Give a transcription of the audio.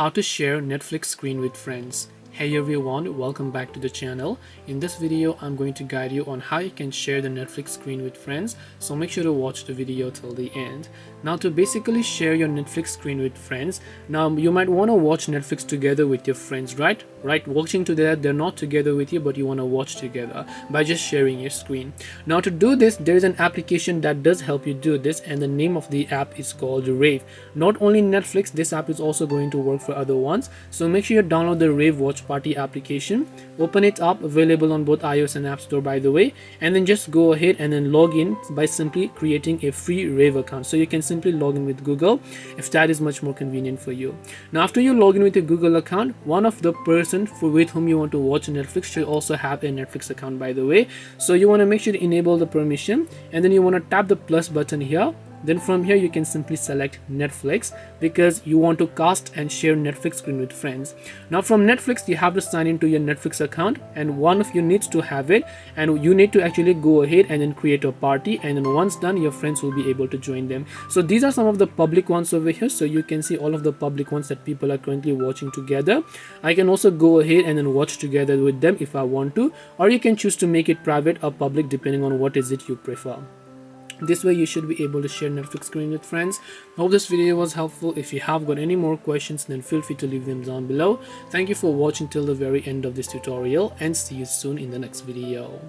how to share Netflix screen with friends. Hey everyone, welcome back to the channel. In this video, I'm going to guide you on how you can share the Netflix screen with friends, so make sure to watch the video till the end. Now to basically share your Netflix screen with friends, now you might want to watch Netflix together with your friends, right? Watching together, they're not together with you, but you want to watch together by just sharing your screen. Now to do this, there is an application that does help you do this, and the name of the app is called Rave. Not only Netflix, this app is also going to work for other ones, so make sure you download the Rave Watch Party application, open it up, available on both iOS and App Store by the way, and then just go ahead and then log in by simply creating a free Rave account. So you can simply log in with Google if that is much more convenient for you. Now after you log in with a Google account, one of the person with whom you want to watch Netflix should also have a Netflix account by the way. So you want to make sure to enable the permission, and then you want to tap the plus button here. Then from here you can simply select Netflix because you want to cast and share Netflix screen with friends. Now from Netflix you have to sign into your Netflix account, and one of you needs to have it, and you need to actually go ahead and then create a party, and then once done your friends will be able to join them. So these are some of the public ones over here, so you can see all of the public ones that people are currently watching together. I can also go ahead and then watch together with them if I want to, or you can choose to make it private or public depending on what is it you prefer. This way you should be able to share Netflix screen with friends. Hope this video was helpful. If you have got any more questions, then feel free to leave them down below. Thank you for watching till the very end of this tutorial, and see you soon in the next video.